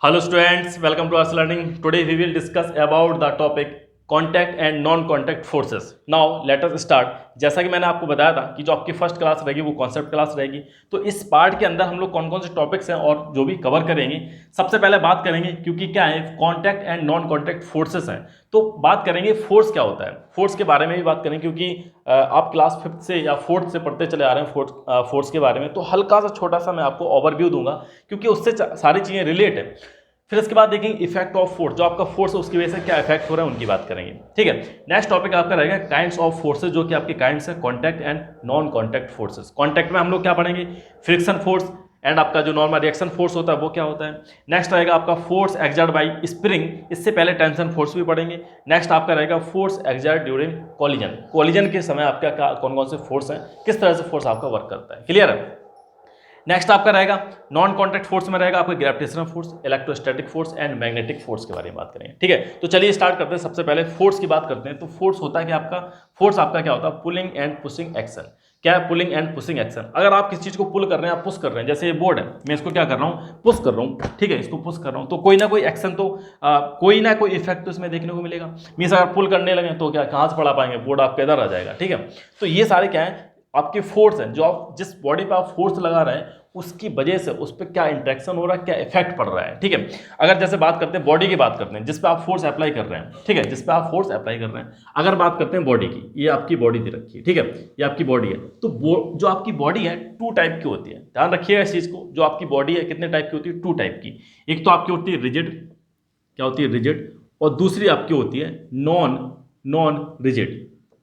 Hello students, welcome to us learning. Today we will discuss about the topic contact and non-contact forces. Now let us start. जैसा कि मैंने आपको बताया था कि जो आपकी फर्स्ट क्लास रहेगी वो कॉन्सेप्ट क्लास रहेगी, तो इस पार्ट के अंदर हम लोग कौन कौन से टॉपिक्स हैं और जो भी कवर करेंगे, सबसे पहले बात करेंगे क्योंकि क्या है contact and non contact forces हैं, तो बात करेंगे फोर्स क्या होता है, फोर्स के बारे में भी बात करेंगे क्योंकि आप क्लास फिफ्थ से या फोर्थ से पढ़ते चले आ रहे हैं फोर्स के बारे में, तो हल्का सा छोटा सा मैं आपको ओवरव्यू दूंगा क्योंकि उससे सारी चीज़ें रिलेट है। फिर इसके बाद देखेंगे इफेक्ट ऑफ फोर्स, जो आपका फोर्स है उसकी वजह से क्या इफेक्ट हो रहा है उनकी बात करेंगे। ठीक है, नेक्स्ट टॉपिक आपका रहेगा काइंड्स ऑफ फोर्सेस, जो कि आपके काइंड्स है contact and non contact forces. Contact में हम लोग क्या पढ़ेंगे, फ्रिक्शन फोर्स, एंड आपका जो नॉर्मल रिएक्शन फोर्स होता है वो क्या होता है। नेक्स्ट रहेगा आपका फोर्स एक्सर्ट बाय स्प्रिंग, इससे पहले टेंशन फोर्स भी पढ़ेंगे। नेक्स्ट आपका रहेगा force exert during collision, collision के समय आपका कौन कौन से फोर्स हैं, किस तरह से फोर्स आपका वर्क करता है, क्लियर है। नेक्स्ट आपका रहेगा नॉन कॉन्टैक्ट फोर्स में रहेगा आपका gravitational force, electrostatic force and magnetic force के बारे में बात करेंगे। ठीक है, तो चलिए स्टार्ट करते हैं। सबसे पहले फोर्स की बात करते हैं। तो फोर्स होता है कि आपका फोर्स आपका क्या होता है, पुलिंग एंड पुशिंग एक्शन। क्या है पुलिंग एंड पुशिंग एक्शन, अगर आप किसी चीज को पुल कर रहे हैं, आप पुश कर रहे हैं, जैसे ये बोर्ड है, मैं इसको क्या कर रहा हूँ, पुश कर रहा हूँ। ठीक है, इसको पुश कर रहा हूँ, तो कोई ना कोई एक्शन तो कोई ना कोई इफेक्ट तो इसमें देखने को मिलेगा। मीन्स अगर पुल करने लगे तो क्या कहाँ से पढ़ा पाएंगे, बोर्ड आपका इधर आ जाएगा। ठीक है, तो ये सारे क्या है आपके फोर्स हैं, जो आप जिस बॉडी पे आप फोर्स लगा रहे हैं उसकी वजह से उस पर क्या इंट्रैक्शन हो रहा है, क्या इफेक्ट पड़ रहा है। ठीक है, अगर जैसे बात करते हैं बॉडी की, बात करते हैं जिस पे आप फोर्स अप्लाई कर रहे हैं। ठीक है, जिस पे आप फोर्स अप्लाई कर रहे हैं, अगर बात करते हैं बॉडी की, ये आपकी बॉडी दे रखी है। ठीक है, ये आपकी बॉडी है, तो जो आपकी बॉडी है टू टाइप की होती है, ध्यान रखिएगा इस चीज को। जो आपकी बॉडी है कितने टाइप की होती है, टू टाइप की। एक तो आपकी होती है रिजिड, क्या होती है रिजिड, और दूसरी आपकी होती है नॉन रिजिड।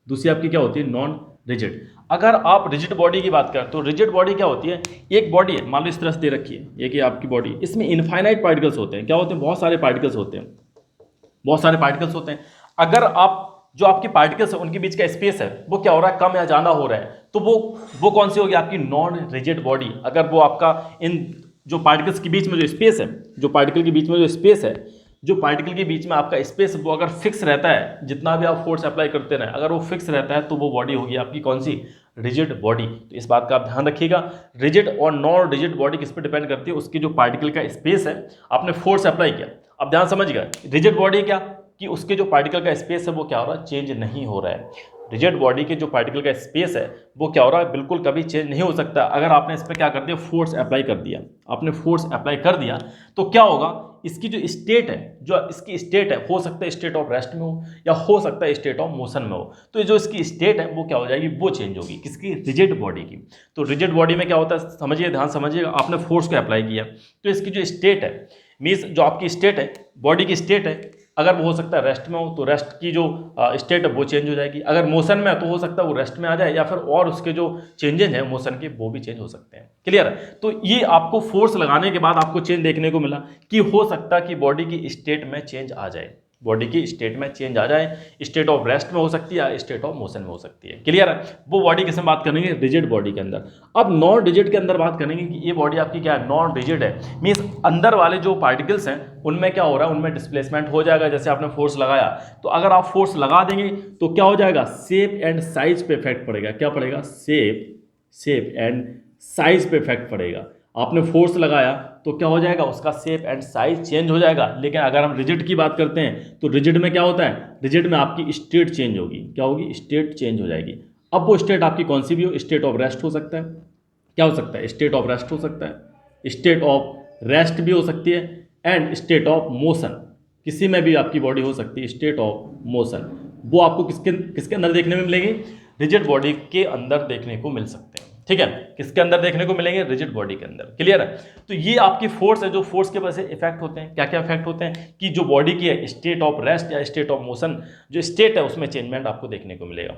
दूसरी आपकी क्या होती है, नॉन रिजिड। अगर आप रिजिड बॉडी की बात करें तो रिजिड बॉडी क्या होती है, एक बॉडी है, मान लो इस तरह से दे रखी है, एक ये आपकी बॉडी, इसमें इनफाइनाइट पार्टिकल्स होते हैं। क्या होते हैं, बहुत सारे पार्टिकल्स होते हैं, बहुत सारे पार्टिकल्स होते हैं। अगर आप जो आपके पार्टिकल्स है उनके बीच का स्पेस है वो क्या हो रहा है, कम या ज़्यादा हो रहा है, तो वो कौन सी होगी, आपकी नॉन रिजिड बॉडी। अगर वो आपका इन जो पार्टिकल्स के बीच में जो स्पेस है, जो पार्टिकल के बीच में जो स्पेस है, जो पार्टिकल के बीच में आपका स्पेस वो अगर फिक्स रहता है, जितना भी आप फोर्स अप्लाई करते रहे, अगर वो फिक्स रहता है तो वो बॉडी होगी आपकी कौन सी, रिजिड बॉडी। तो इस बात का आप ध्यान रखिएगा। रिजिड और नॉन रिजिड बॉडी किस पे डिपेंड करती है, उसकी जो पार्टिकल का स्पेस है, आपने फोर्स अप्लाई किया। अब ध्यान समझिएगा, रिजिड बॉडी क्या कि उसके जो पार्टिकल का स्पेस है वो क्या हो रहा है, चेंज नहीं हो रहा है। रिजिड बॉडी के जो पार्टिकल का स्पेस है वो क्या हो रहा है, बिल्कुल कभी चेंज नहीं हो सकता। अगर आपने इस पर क्या कर दिया, फोर्स अप्लाई कर दिया, आपने फोर्स अप्लाई कर दिया, तो क्या होगा, इसकी जो स्टेट है, जो इसकी स्टेट है, हो सकता है स्टेट ऑफ रेस्ट में हो या हो सकता है स्टेट ऑफ मोशन में हो, तो जो इसकी स्टेट है वो क्या हो जाएगी, वो चेंज होगी, किसकी, रिजिड बॉडी की। तो रिजिड बॉडी में क्या होता है, समझिए, ध्यान समझिएगा, आपने फोर्स को अप्लाई किया तो इसकी जो स्टेट है, मीन्स जो आपकी स्टेट है, बॉडी की स्टेट है, अगर वो हो सकता है रेस्ट में हो तो रेस्ट की जो स्टेट है वो चेंज हो जाएगी। अगर मोशन में है तो हो सकता है वो रेस्ट में आ जाए, या फिर और उसके जो चेंजेस हैं मोशन के वो भी चेंज हो सकते हैं, क्लियर है। तो ये आपको फोर्स लगाने के बाद आपको चेंज देखने को मिला कि हो सकता है कि बॉडी की स्टेट में चेंज आ जाए, बॉडी की स्टेट में चेंज आ जाए, स्टेट ऑफ रेस्ट में हो सकती है या स्टेट ऑफ मोशन में हो सकती है, क्लियर है। वो बॉडी किस में बात करेंगे, रिजिड बॉडी के अंदर। अब नॉन रिजिड के अंदर बात करेंगे कि ये बॉडी आपकी क्या है, नॉन रिजिड है, मीन्स अंदर वाले जो पार्टिकल्स हैं उनमें क्या हो रहा है, उनमें डिस्प्लेसमेंट हो जाएगा। जैसे आपने फोर्स लगाया, तो अगर आप फोर्स लगा देंगे तो क्या हो जाएगा, शेप एंड साइज पे इफेक्ट पड़ेगा। क्या पड़ेगा, शेप एंड साइज पे इफेक्ट पड़ेगा। आपने फोर्स लगाया तो क्या हो जाएगा, उसका शेप एंड साइज चेंज हो जाएगा। लेकिन अगर हम रिजिड की बात करते हैं तो रिजिड में क्या होता है, रिजिड में आपकी स्टेट चेंज होगी, क्या होगी, स्टेट चेंज हो जाएगी। अब वो स्टेट आपकी कौन सी भी हो, स्टेट ऑफ रेस्ट हो सकता है, क्या हो सकता है, स्टेट ऑफ रेस्ट हो सकता है, स्टेट ऑफ रेस्ट भी हो सकती है, एंड स्टेट ऑफ मोशन, किसी में भी आपकी बॉडी हो सकती है, स्टेट ऑफ मोशन। वो आपको किसके अंदर देखने में मिलेगी, रिजिड बॉडी के अंदर देखने को मिल सकते हैं। ठीक है, किसके अंदर देखने को मिलेंगे, रिजिड बॉडी के अंदर, क्लियर है। तो ये आपकी फोर्स है, जो फोर्स के वजह से इफेक्ट होते हैं। क्या क्या इफेक्ट होते हैं कि जो बॉडी की है स्टेट ऑफ रेस्ट या स्टेट ऑफ मोशन, जो स्टेट है उसमें चेंजमेंट आपको देखने को मिलेगा।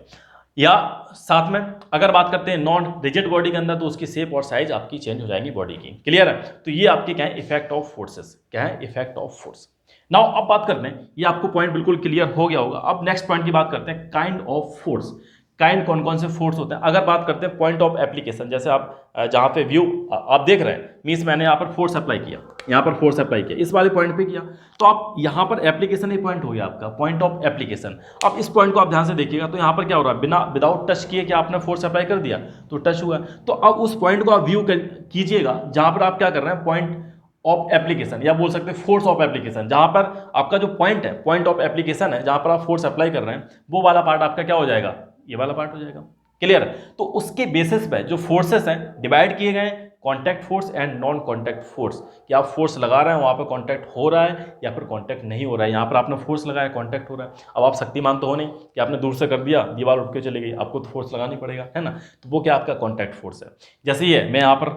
या साथ में अगर बात करते हैं नॉन रिजिड बॉडी के अंदर, तो उसकी शेप और साइज आपकी चेंज हो जाएगी बॉडी की, क्लियर है। तो ये आपकी क्या है, इफेक्ट ऑफ फोर्सेस, क्या है, इफेक्ट ऑफ फोर्स। नाउ अब बात करते हैं, ये आपको पॉइंट बिल्कुल क्लियर हो गया होगा। अब नेक्स्ट पॉइंट की बात करते हैं, काइंड ऑफ फोर्स। काइंड कौन कौन से फोर्स होते हैं। अगर बात करते हैं पॉइंट ऑफ एप्लीकेशन, जैसे आप जहाँ पे व्यू आप देख रहे हैं, मीन्स मैंने यहाँ पर फोर्स अप्लाई किया, यहाँ पर फोर्स अप्लाई किया, इस वाले पॉइंट पे किया, तो आप यहाँ पर एप्लीकेशन ही पॉइंट हो गया आपका, पॉइंट ऑफ एप्लीकेशन। अब इस पॉइंट को आप ध्यान से देखिएगा, तो यहाँ पर क्या हो रहा है, विदाउट टच किए कि आपने फोर्स अप्लाई कर दिया तो टच हुआ। तो अब उस पॉइंट को आप व्यू कीजिएगा जहाँ पर आप क्या कर रहे हैं, पॉइंट ऑफ एप्लीकेशन, या बोल सकते हैं फोर्स ऑफ एप्लीकेशन, जहां पर आपका जो पॉइंट है, पॉइंट ऑफ एप्लीकेशन है, जहां पर आप फोर्स अप्लाई कर रहे हैं, वो वाला पार्ट आपका क्या हो जाएगा, ये वाला पार्ट हो जाएगा। क्लियर। तो उसके बेसिस पे जो फोर्सेस हैं डिवाइड किए गए हैं, contact force and non contact force, कि आप फोर्स लगा रहे हैं वहां पर कॉन्टैक्ट हो रहा है या फिर कॉन्टैक्ट नहीं हो रहा है। यहाँ पर आपने फोर्स लगाया, कॉन्टैक्ट हो रहा है। अब आप शक्तिमान तो हो नहीं कि आपने दूर से कर दिया, दीवार उठ के चली गई, आपको तो फोर्स लगानी पड़ेगा, है ना। तो वो क्या आपका कॉन्टैक्ट फोर्स है। जैसे ये मैं यहाँ पर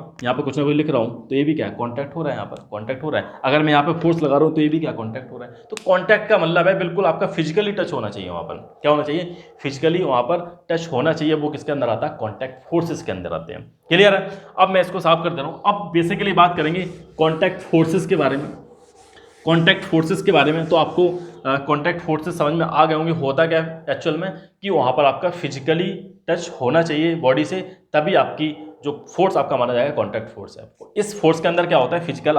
कुछ ना कुछ लिख रहा हूँ, तो ये भी क्या है, कॉन्टैक्ट हो रहा है, यहाँ पर कॉन्टैक्ट हो रहा है। अगर मैं यहाँ पर फोर्स लगा रहा हूँ तो ये भी क्या कॉन्टैक्ट हो रहा है। तो कॉन्टैक्ट का मतलब है बिल्कुल आपका फिजिकली टच होना चाहिए वहाँ पर, क्या होना चाहिए, फिजिकली वहाँ पर टच होना चाहिए। वो किसके अंदर आता है, कॉन्टैक्ट फोर्सेस के अंदर आते हैं। क्लियर है। अब मैं इसको साफ कर दे रहा हूँ। अब बेसिकली बात करेंगे कॉन्टैक्ट फोर्सेस के बारे में। कॉन्टैक्ट फोर्सेस के बारे में तो आपको कॉन्टैक्ट फोर्सेस समझ में आ गए होंगे। होता क्या है एक्चुअल में, कि वहाँ पर आपका फिजिकली टच होना चाहिए बॉडी से, तभी आपकी जो फोर्स आपका माना जाएगा कॉन्टैक्ट फोर्स है। आपको इस फोर्स के अंदर क्या होता है, फिजिकल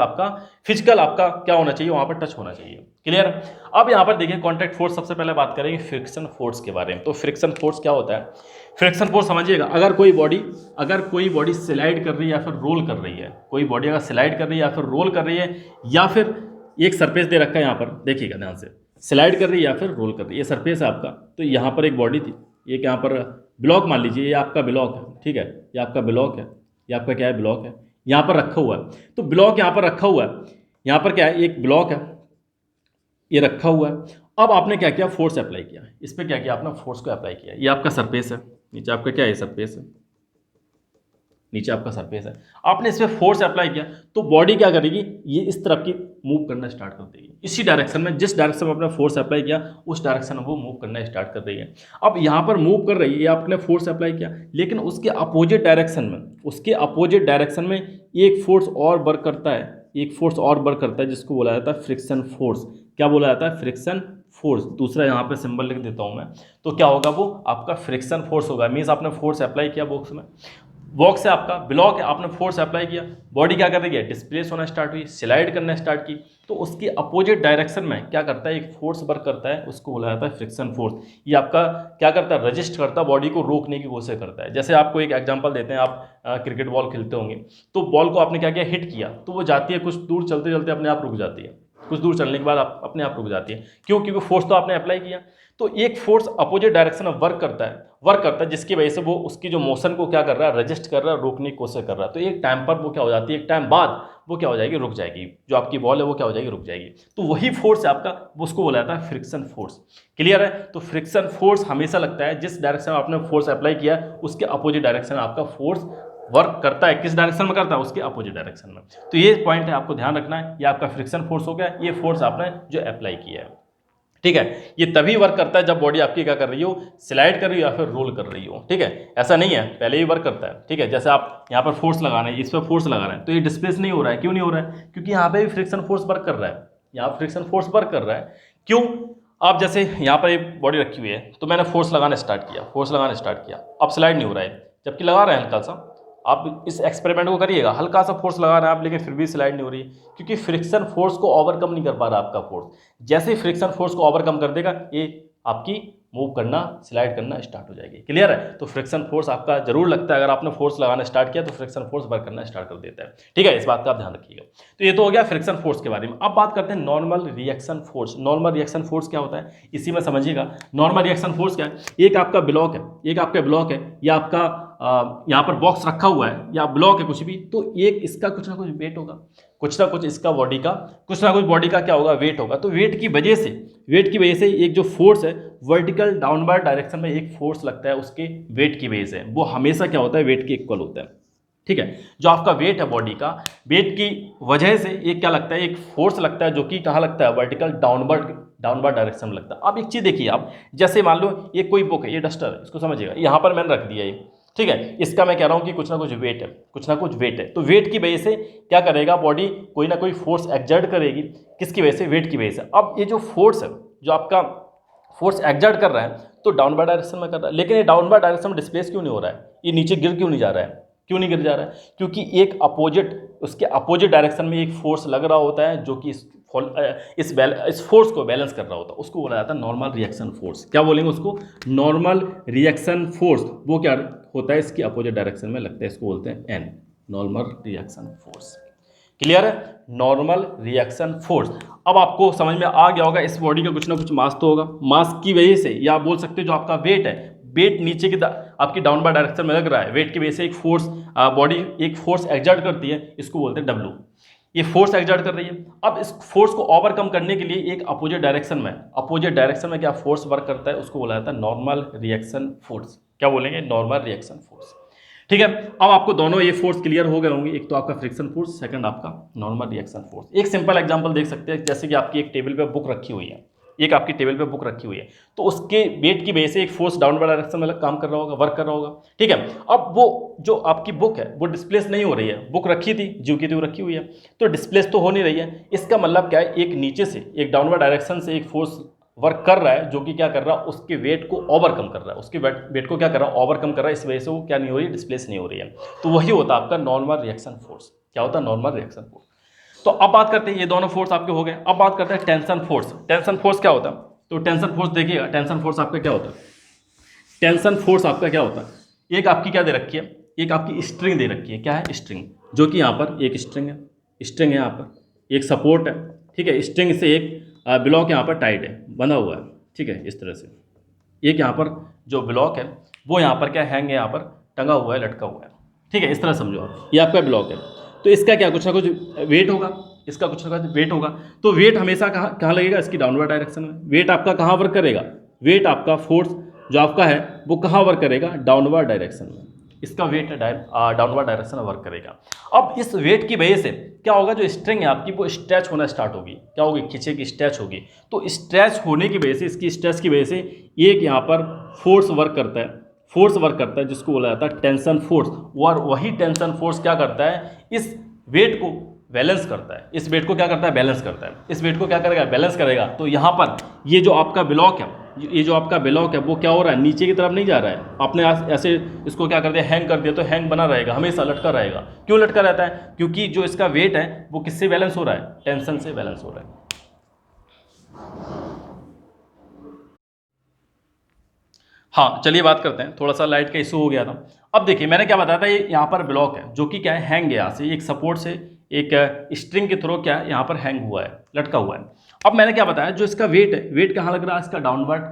आपका क्या होना चाहिए, वहाँ पर टच होना चाहिए। क्लियर। अब यहाँ पर देखिए कॉन्टैक्ट फोर्स, सबसे पहले बात करेंगे फ्रिक्शन फोर्स के बारे में। तो फ्रिक्शन फोर्स क्या होता है, फ्रिक्शन फोर्स समझिएगा, अगर कोई बॉडी स्लाइड कर रही है या फिर रोल कर रही है, कोई बॉडी अगर स्लाइड कर रही है या फिर रोल कर रही है, या फिर एक सरफेस दे रखा है यहाँ पर, देखिएगा ध्यान से, स्लाइड कर रही है या फिर रोल कर रही है, ये सरफेस है आपका। तो यहाँ पर एक बॉडी थी, एक यहाँ पर ब्लॉक मान लीजिए, ये आपका ब्लॉक है, ठीक है, ये आपका ब्लॉक है, ये आपका क्या है, ब्लॉक है, यहाँ पर रखा हुआ है। तो ब्लॉक यहाँ पर रखा हुआ है, यहाँ पर क्या है, एक ब्लॉक है, ये रखा हुआ है। अब आपने क्या किया, फोर्स अप्लाई किया, इस पर क्या किया आपने, फोर्स को अप्लाई किया। ये आपका सरफेस है, नीचे आपका क्या है, सरफेस है, नीचे आपका सरफेस है। आपने इस पर फोर्स अप्लाई किया, तो बॉडी क्या करेगी, ये इस तरफ की मूव करना स्टार्ट कर देगी, इसी डायरेक्शन में, जिस डायरेक्शन में आपने फोर्स अप्लाई किया उस डायरेक्शन में वो मूव करना स्टार्ट कर रही है। अब यहाँ पर मूव कर रही है, आपने फोर्स अप्लाई किया, लेकिन उसके अपोजिट डायरेक्शन में एक फोर्स और वर्क करता है, जिसको बोला जाता है फ्रिक्शन फोर्स। क्या बोला जाता है, फ्रिक्शन फोर्स। दूसरा यहाँ पे सिंबल लिख देता हूँ मैं, तो क्या होगा, वो आपका फ्रिक्शन फोर्स होगा। मीन्स आपने फोर्स अप्लाई किया बॉक्स से आपका ब्लॉक है, आपने फोर्स अप्लाई किया, बॉडी क्या कर रही है, डिस्प्लेस होना स्टार्ट हुई, स्लाइड करना स्टार्ट की, तो उसकी अपोजिट डायरेक्शन में क्या करता है, एक फोर्स वर्क करता है, उसको बोला जाता है फ्रिक्शन फोर्स। ये आपका क्या करता है, रजिस्ट करता है, बॉडी को रोकने की कोशिश करता है। जैसे आपको एक एग्जांपल देते हैं, आप क्रिकेट बॉल खेलते होंगे, तो बॉल को आपने क्या किया, हिट किया, तो वो जाती है, कुछ दूर चलते चलते अपने आप रुक जाती है, कुछ दूर चलने के बाद अपने आप रुक जाती है। क्यों, क्योंकि फोर्स तो आपने अप्लाई किया। तो एक फोर्स अपोजिट डायरेक्शन में वर्क करता है, जिसकी वजह से वो उसकी जो मोशन को क्या कर रहा है, रजिस्ट कर रहा है, रोकने की कोशिश कर रहा है। तो एक टाइम पर वो क्या हो जाती है, एक टाइम बाद वो क्या हो जाएगी, रुक जाएगी, जो आपकी बॉल है वो क्या हो जाएगी, रुक जाएगी। तो वही फोर्स है आपका, उसको बोला जाता है फ्रिक्शन फोर्स। क्लियर है। तो फ्रिक्शन फोर्स हमेशा लगता है जिस डायरेक्शन में आपने फोर्स अप्लाई किया उसके अपोजिट डायरेक्शन में आपका फोर्स वर्क करता है। किस डायरेक्शन में करता है, उसके अपोजिट डायरेक्शन में। तो ये पॉइंट है, आपको ध्यान रखना है। ये आपका फ्रिक्शन फोर्स हो गया, ये फोर्स आपने जो अप्लाई किया है, ठीक है। ये तभी वर्क करता है जब बॉडी आपकी क्या कर रही हो, स्लाइड कर रही हो या फिर रोल कर रही हो, ठीक है। ऐसा नहीं है पहले ही वर्क करता है, ठीक है। जैसे आप यहाँ पर फोर्स लगा रहे हैं, इस पर फोर्स लगा रहे हैं, तो ये डिस्प्लेस नहीं हो रहा है। क्यों नहीं हो रहा है, क्योंकि यहाँ पे भी फ्रिक्शन फोर्स वर्क कर रहा है, यहाँ फ्रिक्शन फोर्स वर्क कर रहा है। क्यों, आप जैसे यहाँ पर एक बॉडी रखी हुई है, तो मैंने फोर्स लगाना स्टार्ट किया, अब स्लाइड नहीं हो रहा है, जबकि लगा रहे हैं हल्का सा। आप इस एक्सपेरिमेंट को करिएगा, हल्का सा फोर्स लगा रहे हैं आप, लेकिन फिर भी स्लाइड नहीं हो रही, क्योंकि फ्रिक्शन फोर्स को ओवरकम नहीं कर पा रहा आपका फोर्स। जैसे ही फ्रिक्शन फोर्स को ओवरकम कर देगा, ये आपकी मूव करना, स्लाइड करना स्टार्ट हो जाएगी। क्लियर है। तो फ्रिक्शन फोर्स आपका जरूर लगता है, अगर आपने फोर्स लगाना स्टार्ट किया तो फ्रिक्शन फोर्स वर्क करना स्टार्ट कर देता है, ठीक है। इस बात का आप ध्यान रखिएगा। तो ये तो हो गया फ्रिक्शन फोर्स के बारे में। अब बात करते हैं normal reaction force. Normal reaction force क्या होता है, इसी में समझिएगा। नॉर्मल रिएक्शन फोर्स क्या है, एक आपका ब्लॉक है, या आपका यहाँ पर बॉक्स रखा हुआ है या ब्लॉक है कुछ भी, तो एक इसका कुछ ना कुछ वेट होगा, कुछ ना कुछ इसका बॉडी का क्या होगा, वेट होगा। तो वेट की वजह से एक जो फोर्स है वर्टिकल डाउनवर्ड डायरेक्शन में एक फोर्स लगता है, उसके वेट की वजह से वो हमेशा क्या होता है, वेट के इक्वल होता है, ठीक है। जो आपका वेट है बॉडी का, वेट की वजह से एक क्या लगता है, एक फोर्स लगता है, जो कि कहाँ लगता है, वर्टिकल डाउनवर्ड डायरेक्शन में लगता है। अब एक चीज़ देखिए आप, जैसे मान लो ये कोई बुक है, ये डस्टर है, इसको समझिएगा, यहाँ पर मैंने रख दिया ये, ठीक है। इसका मैं कह रहा हूँ कि कुछ ना कुछ वेट है, तो वेट की वजह से क्या करेगा, बॉडी कोई ना कोई फोर्स एक्सर्ट करेगी। किसकी वजह से, वेट की वजह से। अब ये जो फोर्स है, जो आपका फोर्स एक्सर्ट कर रहा है, तो डाउनवर्ड डायरेक्शन में कर रहा है, लेकिन ये डाउनवर्ड डायरेक्शन में डिस्प्लेस क्यों नहीं हो रहा है, ये नीचे गिर क्यों नहीं जा रहा है, क्योंकि उसके अपोजिट डायरेक्शन में एक फोर्स लग रहा होता है, जो कि इस फोर्स को बैलेंस कर रहा होता है, उसको बोला जाता है नॉर्मल रिएक्शन फोर्स। क्या बोलेंगे उसको, नॉर्मल रिएक्शन फोर्स। वो क्या होता है, इसके अपोजिट डायरेक्शन में लगता है, इसको बोलते हैं N, normal reaction force. Clear है? Normal reaction force. अब आपको समझ में आ गया होगा इस बॉडी का कुछ ना कुछ मास तो होगा, मास की वजह से, या आप बोल सकते हो जो आपका वेट है, वेट नीचे की आपकी डाउनवर्ड डायरेक्शन में लग रहा है, वेट की वजह से एक फोर्स, बॉडी एक फोर्स एक्सर्ट करती है, इसको बोलते हैं डब्ल्यू। ये फोर्स एक्सर्ट कर रही है। अब इस फोर्स को ओवरकम करने के लिए एक अपोजिट डायरेक्शन में क्या फोर्स वर्क करता है, उसको बोला जाता है नॉर्मल रिएक्शन फोर्स। क्या बोलेंगे? Normal reaction force. ठीक है, अब आपको दोनों ये फोर्स क्लियर हो गए होंगे, एक तो आपका फ्रिक्शन फोर्स, सेकंड आपका नॉर्मल रिएक्शन फोर्स। एक सिंपल एग्जांपल देख सकते हैं, जैसे कि आपकी एक टेबल पे बुक रखी हुई है, तो उसके वेट की वजह से एक फोर्स डाउनवर्ड डायरेक्शन में काम कर रहा होगा, वर्क कर रहा होगा। ठीक है, अब वो जो आपकी बुक है वो डिस्प्लेस नहीं हो रही है, बुक रखी थी ज्यों की त्यों रखी हुई है, तो डिस्प्लेस तो हो नहीं रही है। इसका मतलब क्या है, एक नीचे से, एक डाउनवर्ड डायरेक्शन से एक फोर्स वर्क कर रहा है, जो कि क्या कर रहा है, उसके वेट को ओवरकम कर रहा है, उसके वेट को क्या कर रहा है, ओवरकम कर रहा है। इस वजह से वो क्या नहीं हो रही है, डिस्प्लेस नहीं हो रही है। तो वही होता है आपका नॉर्मल रिएक्शन फोर्स। क्या होता है? Normal reaction force. तो अब बात करते हैं, ये दोनों फोर्स आपके हो गए। अब बात करते हैं टेंशन फोर्स। टेंशन फोर्स क्या होता है? तो टेंशन फोर्स देखिएगा, टेंशन फोर्स आपका क्या होता है? टेंशन फोर्स आपका क्या होता है? एक आपकी क्या दे रखी है, एक आपकी स्ट्रिंग दे रखी है। क्या है? स्ट्रिंग। जो कि यहाँ पर एक स्ट्रिंग है, यहाँ पर एक सपोर्ट है। ठीक है, स्ट्रिंग से एक ब्लॉक यहाँ पर टाइट है, बंधा हुआ है। ठीक है, इस तरह से एक यहाँ पर जो ब्लॉक है वो यहाँ पर क्या हैंग है, यहाँ पर टंगा हुआ है, लटका हुआ है। ठीक है, इस तरह समझो आप, ये आपका ब्लॉक है। तो इसका क्या कुछ ना कुछ वेट होगा, इसका कुछ ना कुछ वेट होगा। तो वेट हमेशा कहाँ कहाँ लगेगा? इसकी डाउनवर्ड डायरेक्शन में। वेट आपका कहाँ वर्क करेगा? वेट आपका फोर्स जो आपका है वो कहाँ वर्क करेगा? डाउनवर्ड डायरेक्शन में। इसका वेट डाउनवर्ड डायरेक्शन में वर्क करेगा। अब इस वेट की वजह से क्या होगा, जो स्ट्रिंग है आपकी वो स्ट्रेच होना स्टार्ट होगी। क्या होगी? खींचेगी, स्ट्रेच होगी। तो स्ट्रेच होने की वजह से, इसकी स्ट्रेच की वजह से एक यहाँ पर फोर्स वर्क करता है, जिसको बोला जाता है टेंशन फोर्स। और वही टेंशन फोर्स क्या करता है, इस वेट को बैलेंस करता है। इस वेट को क्या करता है? बैलेंस करता है। इस वेट को क्या करेगा? बैलेंस करेगा। तो यहाँ पर ये जो आपका ब्लॉक है, वो क्या हो रहा है? नीचे की तरफ नहीं जा रहा है। आपने ऐसे इसको क्या कर दिया? हैंग कर दिया, तो हैंग बना रहेगा, हमेशा लटका रहेगा। क्यों लटका रहता है? क्योंकि जो इसका वेट है वो किससे बैलेंस हो रहा है? टेंशन से बैलेंस हो रहा है। हाँ, चलिए बात करते हैं। थोड़ा सा लाइट का इशू हो गया था। अब देखिए, मैंने क्या बताया था, ये यहाँ पर ब्लॉक है जो कि क्या है, हैंग है। यहाँ से एक सपोर्ट से, एक स्ट्रिंग के थ्रू क्या है, यहाँ पर हैंग हुआ है, लटका हुआ है। अब मैंने क्या बताया, जो इसका वेट है, वेट कहाँ लग रहा है? इसका डाउनवर्ड,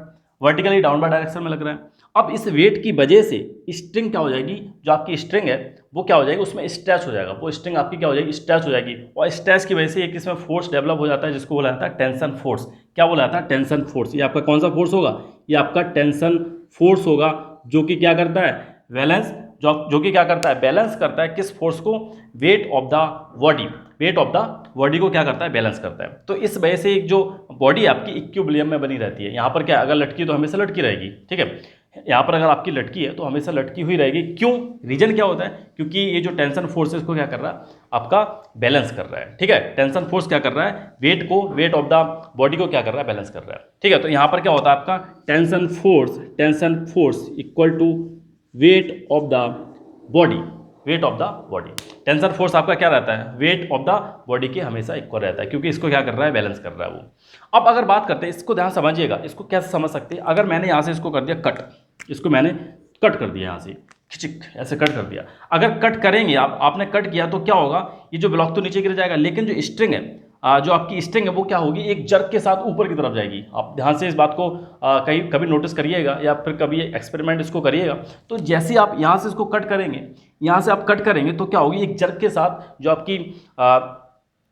वर्टिकली डाउनवर्ड डायरेक्शन में लग रहा है। अब इस वेट की वजह से स्ट्रिंग क्या हो जाएगी, जो आपकी स्ट्रिंग है वो क्या हो जाएगी, उसमें स्ट्रेच हो जाएगा। वो स्ट्रिंग आपकी क्या हो जाएगी? स्ट्रेच हो जाएगी। और स्ट्रेच की वजह से एक इसमें फोर्स डेवलप हो जाता है, जिसको बोला जाता है टेंशन फोर्स। क्या बोला जाता है? Tension force. ये आपका कौन सा फोर्स होगा? ये आपका टेंशन फोर्स होगा, जो कि क्या करता है? बैलेंस, जो कि क्या करता है? बैलेंस करता है किस फोर्स को? Wait of the body. Weight of the body को क्या करता है? बैलेंस करता है। तो इस वजह से एक जो बॉडी आपकी इक्विलिब्रियम में बनी रहती है। यहाँ पर क्या, अगर लटकी तो हमेशा लटकी रहेगी। ठीक है, यहाँ पर अगर आपकी लटकी है तो हमेशा लटकी हुई रहेगी। क्यों? रीजन क्या होता है? क्योंकि ये जो टेंशन फोर्स है इसको क्या कर रहा है? आपका बैलेंस कर रहा है। ठीक है, टेंशन फोर्स क्या कर रहा है? वेट को, वेट ऑफ द बॉडी को क्या कर रहा है? बैलेंस कर रहा है। ठीक है, तो यहाँ पर क्या होता है आपका tension force equal to weight of the body. Weight of the body, tension force आपका क्या रहता है? वेट ऑफ द बॉडी के हमेशा इक्वल रहता है, क्योंकि इसको क्या कर रहा है? बैलेंस कर रहा है वो। अब अगर बात करते हैं, इसको ध्यान समझिएगा, इसको कैसे समझ सकते हैं। अगर मैंने यहाँ से इसको कर दिया कट, इसको मैंने कट कर दिया, यहाँ से खिचिक ऐसे कट कर दिया। अगर कट करेंगे आपने कट किया तो क्या होगा? ये जो ब्लॉक तो नीचे गिर जाएगा, लेकिन जो स्ट्रिंग है, जो आपकी स्ट्रिंग है वो क्या होगी? एक जर्क के साथ ऊपर की तरफ जाएगी। आप ध्यान से इस बात को कहीं कभी नोटिस करिएगा, या फिर कभी एक्सपेरिमेंट इसको करिएगा। तो जैसे आप यहाँ से इसको कट करेंगे, यहाँ से आप कट करेंगे, तो क्या होगी? एक जर्क के साथ जो आपकी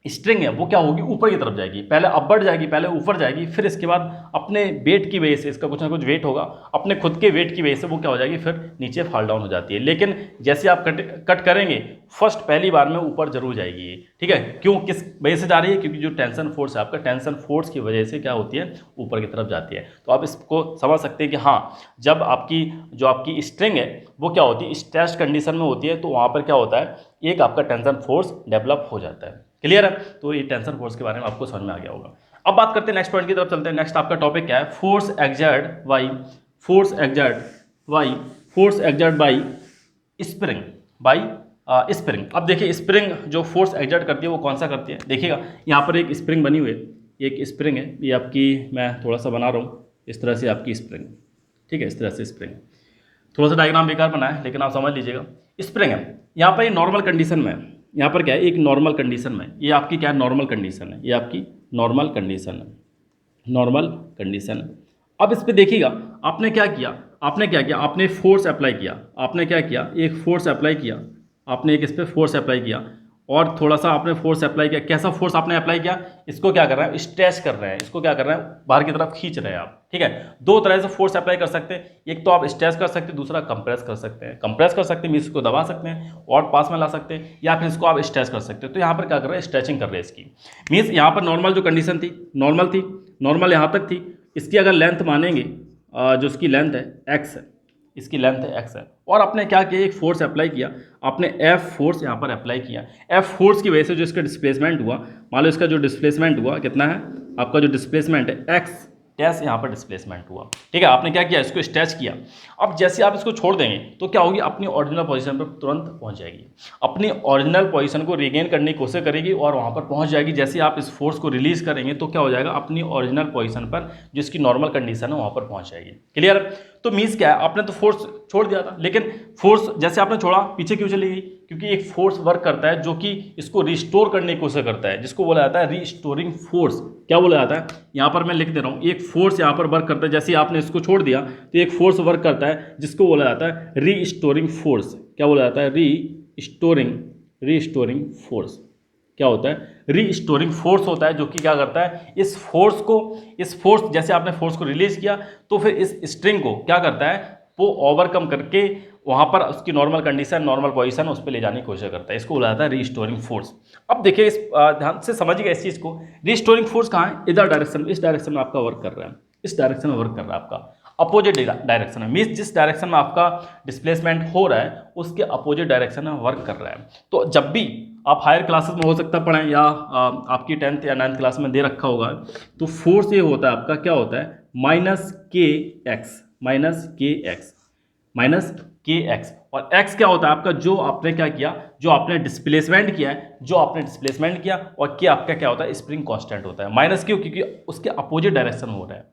स्ट्रिंग है वो क्या होगी? ऊपर की तरफ जाएगी। पहले अपवर्ड जाएगी, पहले ऊपर जाएगी, फिर इसके बाद अपने वेट की वजह से, इसका कुछ ना कुछ वेट होगा, अपने खुद के वेट की वजह से वो क्या हो जाएगी? फिर नीचे फॉल डाउन हो जाती है। लेकिन जैसे आप कट करेंगे, फर्स्ट पहली बार में ऊपर जरूर जाएगी ये। ठीक है, क्यों, किस वजह से जा रही है? क्योंकि जो टेंशन फोर्स है आपका, टेंशन फोर्स की वजह से क्या होती है? ऊपर की तरफ जाती है। तो आप इसको समझ सकते हैं कि हाँ, जब आपकी जो आपकी स्ट्रिंग है वो क्या होती है? स्ट्रेच कंडीशन में होती है, तो वहाँ पर क्या होता है? एक आपका टेंशन फोर्स डेवलप हो जाता है। क्लियर है? तो ये टेंशन फोर्स के बारे में आपको समझ में आ गया होगा। अब बात करते हैं नेक्स्ट पॉइंट की तरफ चलते हैं। नेक्स्ट आपका टॉपिक क्या है? Force exert by spring. अब देखिए, स्प्रिंग जो फोर्स एक्सर्ट करती है वो कौन सा करती है? देखिएगा, यहाँ पर एक स्प्रिंग बनी हुई है, एक स्प्रिंग है, ये आपकी, मैं थोड़ा सा बना रहा हूँ इस तरह से आपकी स्प्रिंग। ठीक है, इस तरह से स्प्रिंग, थोड़ा सा डायग्राम बेकार बना है, लेकिन आप समझ लीजिएगा। स्प्रिंग है यहाँ पर, ये नॉर्मल कंडीशन में है। यहाँ पर क्या है, एक नॉर्मल कंडीशन में, ये आपकी क्या है, नॉर्मल कंडीशन है, ये आपकी नॉर्मल कंडीशन है, नॉर्मल कंडीशन है। अब इस पे देखिएगा, आपने क्या किया, आपने क्या किया, आपने फोर्स अप्लाई किया, आपने क्या किया, एक फोर्स अप्लाई किया, आपने एक इस पर फोर्स अप्लाई किया, और थोड़ा सा आपने फोर्स अप्लाई किया। कैसा फोर्स आपने अप्लाई किया, इसको क्या कर रहे हैं, स्ट्रेच कर रहे हैं, इसको क्या कर रहे हैं, बाहर की तरफ खींच रहे हैं आप। ठीक है, दो तरह से फोर्स अप्लाई कर सकते हैं, एक तो आप स्ट्रेच कर सकते हैं, दूसरा कंप्रेस कर सकते हैं। कंप्रेस कर सकते हैं मीन्स इसको दबा सकते हैं और पास में ला सकते हैं, या फिर इसको आप स्ट्रेच कर सकते हैं। तो यहाँ पर क्या कर रहे हैं, स्ट्रेचिंग कर रहे हैं इसकी। मीन्स यहाँ पर नॉर्मल जो कंडीशन थी, नॉर्मल थी, नॉर्मल यहाँ तक थी, इसकी अगर लेंथ मानेंगे, जो इसकी लेंथ है एक्स है, इसकी लेंथ है एक्स है, और आपने क्या किया, एक फोर्स अप्लाई किया, आपने एफ फोर्स यहाँ पर अप्लाई किया। एफ फोर्स की वजह से जो इसका डिस्प्लेसमेंट हुआ, मान लो इसका जो डिस्प्लेसमेंट हुआ कितना है, आपका जो डिस्प्लेसमेंट है एक्स डैश यहाँ पर डिस्प्लेसमेंट हुआ। ठीक है, आपने क्या किया, इसको स्ट्रेच किया। अब जैसे आप इसको छोड़ देंगे तो क्या होगी, अपनी ओरिजिनल पोजीशन पर तुरंत पहुंच जाएगी, अपनी ओरिजिनल पोजीशन को रिगेन करने की कोशिश करेगी और वहां पर पहुंच जाएगी। जैसे आप इस फोर्स को रिलीज करेंगे तो क्या हो जाएगा, अपनी ओरिजिनल पोजीशन पर जो इसकी नॉर्मल कंडीशन है वहां पर पहुंच जाएगी। क्लियर। तो मीन्स क्या है, आपने तो फोर्स छोड़ दिया था, लेकिन फोर्स जैसे आपने छोड़ा पीछे क्यों चली गई, क्योंकि एक फोर्स वर्क करता है जो कि इसको रिस्टोर करने की कोशिश करता है, जिसको बोला जाता है रिस्टोरिंग फोर्स। क्या बोला जाता है, यहाँ पर मैं लिख दे रहा हूँ, एक फोर्स यहाँ पर वर्क करता है। जैसे आपने इसको छोड़ दिया तो एक फोर्स वर्क करता है जिसको बोला जाता है रीस्टोरिंग फोर्स। क्या बोला जाता है, रीस्टोरिंग फोर्स। क्या होता है, रीस्टोरिंग फोर्स होता है, जो कि क्या करता है, इस फोर्स जैसे आपने फोर्स को रिलीज किया तो फिर इस स्ट्रिंग को क्या करता है, वो ओवरकम करके वहां पर उसकी नॉर्मल कंडीशन, नॉर्मल पोजीशन उस पर ले जाने की कोशिश करता है। इसको बोला जाता है रीस्टोरिंग फोर्स। अब देखिए, इस ध्यान से समझिएगा इस चीज को, रीस्टोरिंग फोर्स कहाँ है, इधर डायरेक्शन, इस डायरेक्शन में आपका वर्क कर रहा है, इस डायरेक्शन में वर्क कर रहा है, आपका अपोजिट डायरेक्शन में, मीन्स जिस डायरेक्शन में आपका डिस्प्लेसमेंट हो रहा है उसके अपोजिट डायरेक्शन में वर्क कर रहा है। तो जब भी आप हायर क्लासेस में हो सकता है पढ़ें, या आपकी 10th या 9th क्लास में दे रखा होगा, तो फोर्स ये होता है आपका, क्या होता है, माइनस के एक्स, और एक्स क्या होता है आपका, जो आपने क्या किया, जो आपने डिस्प्लेसमेंट किया है, और के आपका क्या होता है, स्प्रिंग कांस्टेंट होता है। माइनस क्यों, क्योंकि उसके अपोजिट डायरेक्शन में हो रहा है।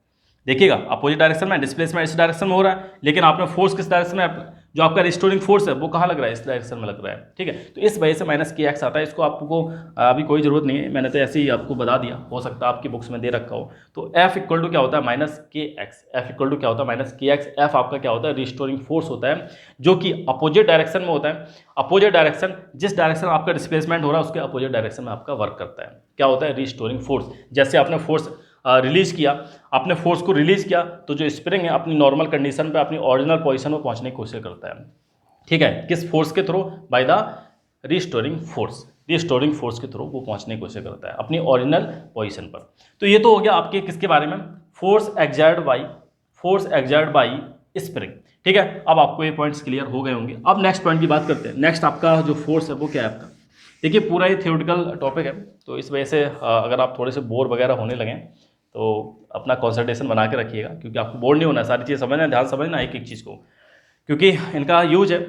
देखिएगा, अपोजिट डायरेक्शन में डिस्प्लेसमेंट इस डायरेक्शन में हो रहा है, लेकिन आपने फोर्स किस डायरेक्शन में, जो आपका रिस्टोरिंग फोर्स है वो कहाँ लग रहा है, इस डायरेक्शन में लग रहा है। ठीक है, तो इस वजह से माइनस के एक्स आता है। इसको आपको अभी कोई ज़रूरत नहीं है, मैंने तो ऐसे ही आपको बता दिया, हो सकता है आपकी बुक्स में दे रखा हो। तो एफ इक्वल टू क्या होता है, माइनस के एक्स, एफ इक्वल टू क्या होता है, माइनस के एक्स। एफ आपका क्या होता है, रिस्टोरिंग फोर्स होता है, जो कि अपोजिट डायरेक्शन में होता है। अपोजिट डायरेक्शन, जिस डायरेक्शन आपका डिस्प्लेसमेंट हो रहा है उसके अपोजिट डायरेक्शन में आपका वर्क करता है। क्या होता है, रिस्टोरिंग फोर्स। जैसे आपने फोर्स रिलीज किया, आपने फोर्स को रिलीज किया तो जो स्प्रिंग है अपनी नॉर्मल कंडीशन पे, अपनी ओरिजिनल पोजीशन में पहुंचने की कोशिश करता है। ठीक है, किस फोर्स के through, by the restoring force के थ्रू वो पहुंचने की कोशिश करता है अपनी ओरिजिनल पोजीशन पर। तो ये तो हो गया आपके किसके बारे में, फोर्स एक्सर्ट बाय स्प्रिंग। ठीक है, अब आपको ये पॉइंट्स क्लियर हो गए होंगे। अब नेक्स्ट पॉइंट की बात करते हैं। नेक्स्ट आपका जो फोर्स है वो क्या है आपका, देखिए पूरा ये थ्योरेटिकल टॉपिक है, तो इस वजह से अगर आप थोड़े से बोर वगैरह होने लगें तो अपना कंसंट्रेशन बना के रखिएगा, क्योंकि आपको बोर नहीं होना, सारी चीज़ें समझना, ध्यान समझना एक एक चीज़ को, क्योंकि इनका यूज है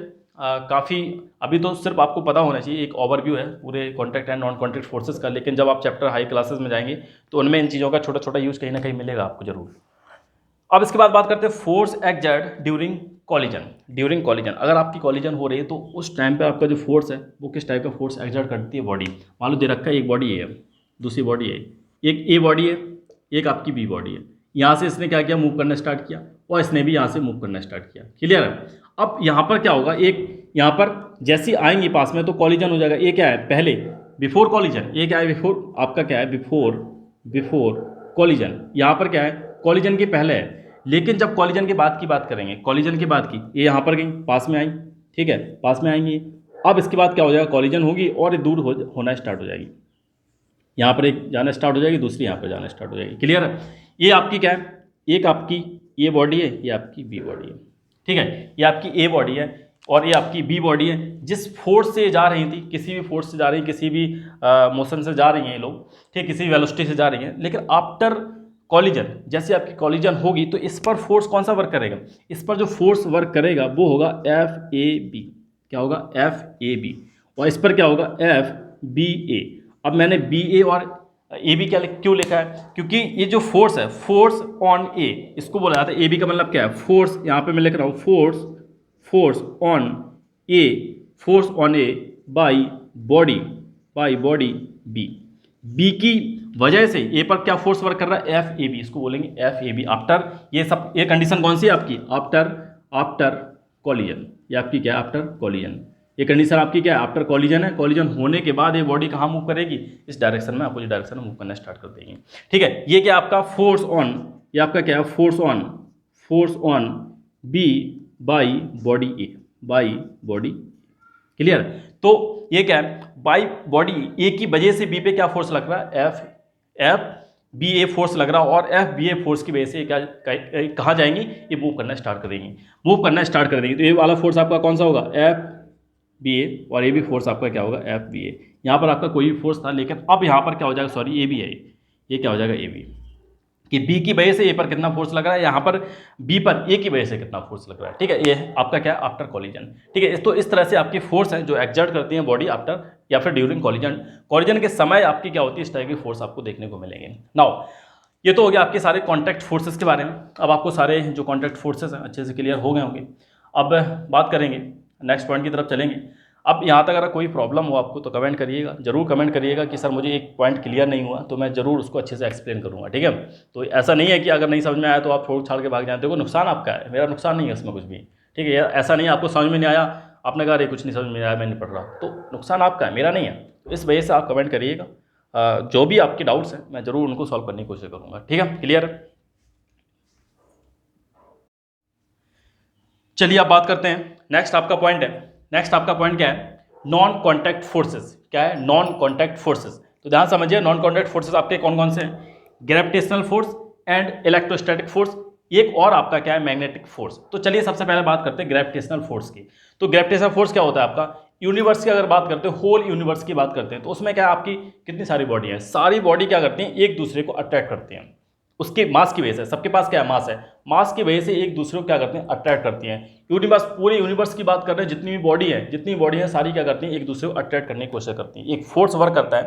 काफ़ी। अभी तो सिर्फ आपको पता होना चाहिए, एक ओवरव्यू है पूरे contact and non contact forces का, लेकिन जब आप चैप्टर हाई क्लासेस में जाएंगे तो उनमें इन चीज़ों का छोटा छोटा यूज कहीं ना कहीं मिलेगा आपको जरूर। अब इसके बाद बात करते हैं फोर्स एक्सर्ट ड्यूरिंग कॉलिजन। अगर आपकी कॉलिजन हो रही है तो उस टाइम पे आपका जो फोर्स है वो किस टाइप का फोर्स एक्सर्ट करती है बॉडी। मान लो दे रखा है एक बॉडी है, दूसरी बॉडी है, एक ए बॉडी है, एक आपकी बी बॉडी है। यहाँ से इसने क्या किया, मूव करना स्टार्ट किया, और इसने भी यहाँ से मूव करना स्टार्ट किया। क्लियर है। अब यहाँ पर क्या होगा, एक यहाँ पर जैसी आएंगी पास में तो कॉलिजन हो जाएगा। ये क्या है, पहले बिफोर कॉलिजन, ये क्या है, बिफोर आपका क्या है, बिफोर कॉलिजन। यहाँ पर क्या है, कॉलिजन के पहले है, लेकिन जब कॉलिजन के बाद की बात करेंगे, कॉलिजन के बाद की, ये यहाँ पर गई, पास में आई, ठीक है, पास में आएंगी। अब इसके बाद क्या हो जाएगा, कॉलिजन होगी और ये दूर होना स्टार्ट हो जाएगी। यहाँ पर एक जाना स्टार्ट हो जाएगी, दूसरी यहाँ पर जाना स्टार्ट हो जाएगी। क्लियर है। ये आपकी क्या है, एक आपकी ये बॉडी है, ये आपकी बी बॉडी है। ठीक है, ये आपकी ए बॉडी है और ये आपकी बी बॉडी है। जिस फोर्स से जा रही थी, किसी भी फोर्स से जा रही है, किसी भी मोशन से जा रही हैं ये लोग, ठीक, किसी भी वेलोसिटी से जा रही हैं, लेकिन आफ्टर कॉलिजन, जैसे आपकी कॉलिजन होगी तो इस पर फोर्स कौन सा वर्क करेगा, इस पर जो फोर्स वर्क करेगा वो होगा एफ ए बी। क्या होगा, एफ ए बी। और इस पर क्या होगा, एफ बी ए। अब मैंने बी ए और ए बी क्या क्यों लिखा है, क्योंकि ये जो फोर्स है, फोर्स ऑन ए, इसको बोला जाता है। ए बी का मतलब क्या है, फोर्स, यहाँ पे मैं लिख रहा हूँ force on A by body by body B, B की वजह से ए पर क्या फोर्स वर्क कर रहा है, एफ ए बी, इसको बोलेंगे एफ ए बी आफ्टर, ये सब ये कंडीशन कौन सी है आपकी, आफ्टर कॉलिजन, ये आपकी क्या है, आफ्टर कॉलिजन, ये कंडीशन आपकी क्या है, आफ्टर कॉलिजन है। कॉलिजन होने के बाद ये बॉडी कहाँ मूव करेगी, इस डायरेक्शन में, अपोजिट डायरेक्शन में मूव करना स्टार्ट कर देगी। ठीक है, ये क्या आपका फोर्स ऑन, ये आपका क्या है, force on B by body A, by body, clear. तो ये क्या है, बाई बॉडी ए की वजह से बी पे क्या फोर्स लग रहा है, एफ बी ए फोर्स लग रहा है, और एफ बी ए फोर्स की वजह से क्या कहाँ जाएंगी, ये मूव करना स्टार्ट कर देंगी, तो ये वाला फोर्स आपका कौन सा होगा, एफ बी ए, और ये भी फोर्स आपका क्या होगा, एफ बी ए। यहाँ पर आपका कोई भी फोर्स था, लेकिन अब यहाँ पर क्या हो जाएगा, सॉरी ए बी है, ये क्या हो जाएगा, ए बी, कि बी की वजह से ए पर कितना फोर्स लग रहा है, यहाँ पर बी पर ए की वजह से कितना फोर्स लग रहा है। ठीक है, ये आपका क्या है, आफ्टर कॉलिजन। ठीक है, तो इस तरह से आपकी फोर्स है जो एक्सर्ट करती है बॉडी आफ्टर या फिर ड्यूरिंग कॉलिजन के समय आपकी क्या होती है, इस तरह की फोर्स आपको देखने को मिलेंगे। नाउ ये तो हो गया आपके सारे कॉन्टैक्ट फोर्सेस के बारे में। अब आपको सारे जो कॉन्टैक्ट फोर्सेस हैं अच्छे से क्लियर हो गए होंगे। अब बात करेंगे, नेक्स्ट पॉइंट की तरफ चलेंगे। अब यहाँ तक अगर कोई प्रॉब्लम हो आपको तो कमेंट करिएगा, जरूर कमेंट करिएगा कि सर मुझे एक पॉइंट क्लियर नहीं हुआ, तो मैं जरूर उसको अच्छे से एक्सप्लेन करूँगा। ठीक है, तो ऐसा नहीं है कि अगर नहीं समझ में आया तो आप छोड़ छाड़ के भाग जाते हो, नुकसान आपका है, मेरा नुकसान नहीं है इसमें कुछ भी। ठीक है, ऐसा नहीं है आपको समझ में नहीं आया, आपने कहा अरे कुछ नहीं समझ में आया, मैं नहीं पढ़ रहा, तो नुकसान आपका है, मेरा नहीं है। तो इस वजह से आप कमेंट करिएगा, जो भी आपके डाउट्स हैं मैं जरूर उनको सॉल्व करने की कोशिश करूँगा। ठीक है, क्लियर। चलिए आप बात करते हैं, नेक्स्ट आपका पॉइंट क्या है, नॉन कॉन्टैक्ट फोर्सेस। क्या है, नॉन कॉन्टैक्ट फोर्सेस। तो ध्यान समझिए, नॉन कॉन्टैक्ट फोर्सेस आपके कौन कौन से हैं, gravitational force and electrostatic force, एक और आपका क्या है, मैग्नेटिक फोर्स। तो चलिए सबसे पहले बात करते हैं ग्रेविटेशनल फोर्स की। तो ग्रेविटेशनल फोर्स क्या होता है आपका, यूनिवर्स की अगर बात करते हैं, होल यूनिवर्स की बात करते हैं, तो उसमें क्या है, आपकी कितनी सारी बॉडी है, सारी बॉडी क्या करती हैं, एक दूसरे को अट्रैक्ट करती हैं, उसके मास की वजह से। सबके पास क्या है, मास है, मास की वजह से एक दूसरे को क्या करते हैं, अट्रैक्ट करती हैं। यूनिवर्स, पूरे यूनिवर्स की बात कर रहे हैं, जितनी भी बॉडी है सारी क्या करती हैं, एक दूसरे को अट्रैक्ट करने की कोशिश करती हैं। एक फोर्स वर्क करता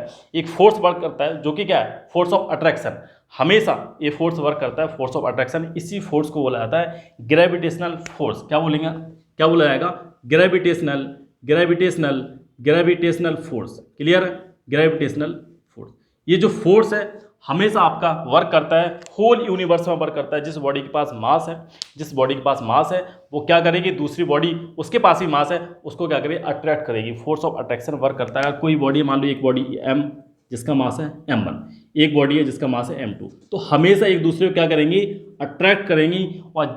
है जो कि क्या है, फोर्स ऑफ अट्रैक्शन। हमेशा ये फोर्स वर्क करता है, फोर्स ऑफ अट्रैक्शन। इसी फोर्स को बोला जाता है ग्रेविटेशनल फोर्स। क्या बोला जाएगा, ग्रेविटेशनल फोर्स। क्लियर है, ग्रेविटेशनल फोर्स। ये जो फोर्स है हमेशा आपका वर्क करता है, होल यूनिवर्स में वर्क करता है। जिस बॉडी के पास मास है वो क्या करेगी, दूसरी बॉडी उसके पास भी मास है, उसको क्या करेगी, अट्रैक्ट करेगी। फोर्स ऑफ अट्रैक्शन वर्क करता है। अगर कोई बॉडी, मान लो एक बॉडी m जिसका मास है m1, एक बॉडी है जिसका मास है m2, तो हमेशा एक दूसरे को क्या करेंगी, अट्रैक्ट करेंगी। और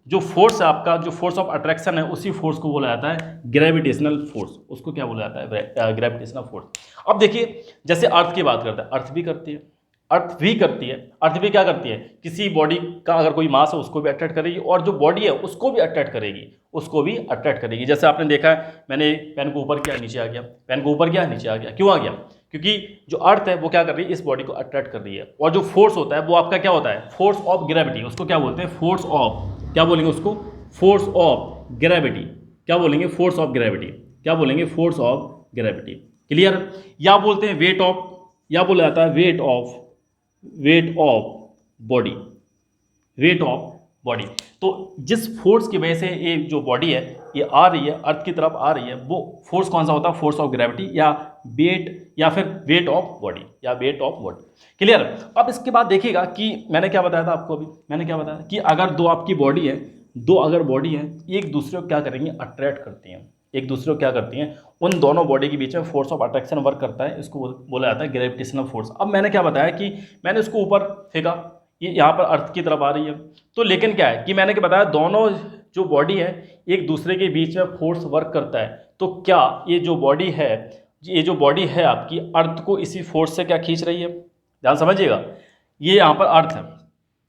जो फोर्स है आपका, जो फोर्स ऑफ अट्रैक्शन है, उसी फोर्स को बोला जाता है ग्रेविटेशनल फोर्स। उसको क्या बोला जाता है, ग्रेविटेशनल फोर्स। अब देखिए, जैसे अर्थ की बात करते हैं, अर्थ भी क्या करती है, किसी बॉडी का अगर कोई मास है उसको भी अट्रैक्ट करेगी, और जो बॉडी है उसको भी अट्रैक्ट करेगी। जैसे आपने देखा है, मैंने पेन को ऊपर किया, नीचे आ गया, क्यों आ गया, क्योंकि जो अर्थ है वो क्या कर रही है, इस बॉडी को अट्रैक्ट कर रही है। और जो फोर्स होता है वो आपका क्या होता है, फोर्स ऑफ ग्रेविटी। उसको क्या बोलते हैं, फोर्स ऑफ ग्रेविटी। क्लियर। या बोलते हैं या बोला जाता है वेट ऑफ बॉडी। तो जिस फोर्स की वजह से ये जो बॉडी है ये आ रही है, अर्थ की तरफ आ रही है, वो फोर्स कौन सा होता है, फोर्स ऑफ ग्रेविटी, या फिर वेट ऑफ बॉडी। क्लियर। अब इसके बाद देखिएगा कि मैंने क्या बताया था आपको अभी, कि अगर दो आपकी बॉडी है, एक दूसरे को क्या करेंगे, अट्रैक्ट करती हैं, उन दोनों बॉडी के बीच में फोर्स ऑफ अट्रैक्शन वर्क करता है। इसको बोला जाता है ग्रेविटेशनल फोर्स। अब मैंने क्या बताया कि मैंने इसको ऊपर फेंका, ये यहाँ पर अर्थ की तरफ आ रही है, तो लेकिन क्या है कि मैंने क्या बताया, दोनों जो बॉडी है एक दूसरे के बीच में फोर्स वर्क करता है। तो क्या ये जो बॉडी है आपकी, अर्थ को इसी फोर्स से क्या खींच रही है, ध्यान समझिएगा। ये यहाँ पर अर्थ है,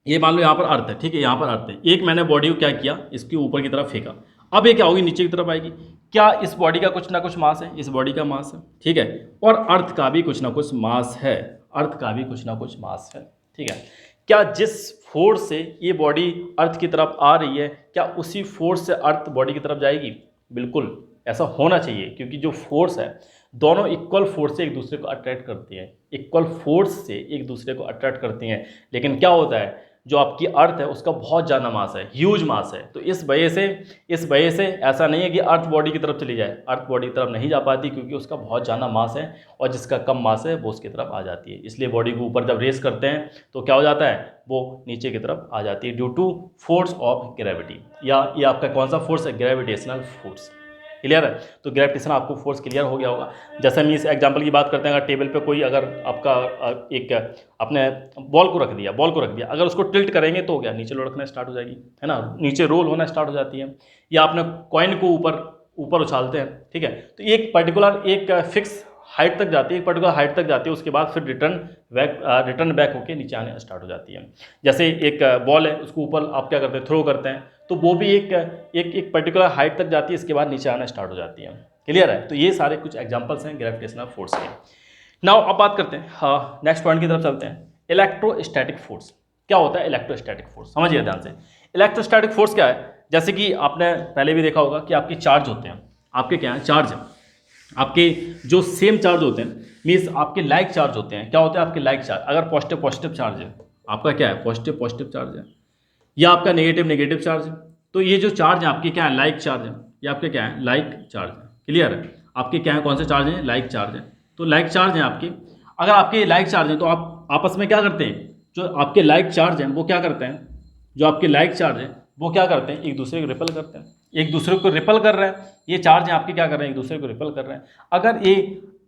ये मान लो यहाँ पर अर्थ है, ठीक है, यहाँ पर अर्थ है। एक मैंने बॉडी को क्या किया, इसके ऊपर की तरफ फेंका, अब ये क्या होगी, नीचे की तरफ आएगी। क्या इस बॉडी का कुछ ना कुछ मास है, इस बॉडी का मास है, ठीक है, और अर्थ का भी कुछ ना कुछ मास है, ठीक है। क्या जिस फोर्स से ये बॉडी अर्थ की तरफ आ रही है, क्या उसी फोर्स से अर्थ बॉडी की तरफ जाएगी? बिल्कुल ऐसा होना चाहिए, क्योंकि जो फोर्स है, दोनों इक्वल फोर्स से एक दूसरे को अट्रैक्ट करती हैं, लेकिन क्या होता है, जो आपकी अर्थ है उसका बहुत ज़्यादा मास है, ह्यूज मास है। तो इस वजह से ऐसा नहीं है कि अर्थ बॉडी की तरफ चली जाए, अर्थ बॉडी की तरफ नहीं जा पाती क्योंकि उसका बहुत ज़्यादा मास है और जिसका कम मास है वो उसकी तरफ आ जाती है। इसलिए बॉडी को ऊपर जब रेस करते हैं तो क्या हो जाता है, वो नीचे की तरफ आ जाती है due to force of gravity. या ये आपका कौन सा फोर्स है, ग्रेविटेशनल फोर्स। क्लियर है? तो ग्रेविटेशन आपको फोर्स क्लियर हो गया होगा। जैसे हम इस एग्जांपल की बात करते हैं, अगर टेबल पे कोई अगर आपका एक आपने बॉल को रख दिया, अगर उसको टिल्ट करेंगे तो क्या नीचे लुढ़कना स्टार्ट हो जाएगी, है ना, नीचे रोल होना स्टार्ट हो जाती है। या आपने कॉइन को ऊपर उछालते हैं, ठीक है, तो एक पर्टिकुलर एक फिक्स हाइट तक जाती है, एक पर्टिकुलर हाइट तक जाती है, उसके बाद फिर रिटर्न बैक होकर नीचे आने स्टार्ट हो जाती है। जैसे एक बॉल है, उसको ऊपर आप क्या करते हैं, थ्रो करते हैं, तो वो भी एक पर्टिकुलर हाइट तक जाती है, इसके बाद नीचे आना स्टार्ट हो जाती है। क्लियर है? तो ये सारे कुछ एग्जांपल्स हैं ग्रेविटेशनल फोर्स के। नाउ अब बात करते हैं, हाँ, नेक्स्ट पॉइंट की तरफ चलते हैं। इलेक्ट्रोस्टैटिक फोर्स क्या होता है? इलेक्ट्रोस्टैटिक फोर्स समझिए ध्यान से। इलेक्ट्रोस्टैटिक फोर्स क्या है? जैसे कि आपने पहले भी देखा होगा कि आपके चार्ज होते हैं, आपके क्या है, चार्ज है, आपके जो सेम चार्ज होते हैं, मीन्स आपके लाइक चार्ज होते हैं। क्या होते हैं आपके लाइक चार्ज? अगर पॉजिटिव चार्ज है, आपका क्या है, पॉजिटिव चार्ज है, या आपका नेगेटिव चार्ज है, तो ये जो चार्ज है आपके क्या है, लाइक चार्ज है, ये आपके क्या है, लाइक चार्ज है। क्लियर है? आपके क्या है, कौन से चार्ज हैं, लाइक चार्ज है। तो लाइक चार्ज हैं आपके, अगर आपके लाइक चार्ज हैं तो आप आपस में क्या करते हैं, जो आपके लाइक चार्ज हैं वो क्या करते हैं, जो आपके लाइक चार्ज हैं वो क्या करते हैं, एक दूसरे को रिपल करते हैं, एक दूसरे को रिपल कर रहे हैं। ये चार्ज हैं आपके क्या कर रहे हैं, एक दूसरे को रिपल कर रहे हैं। अगर ये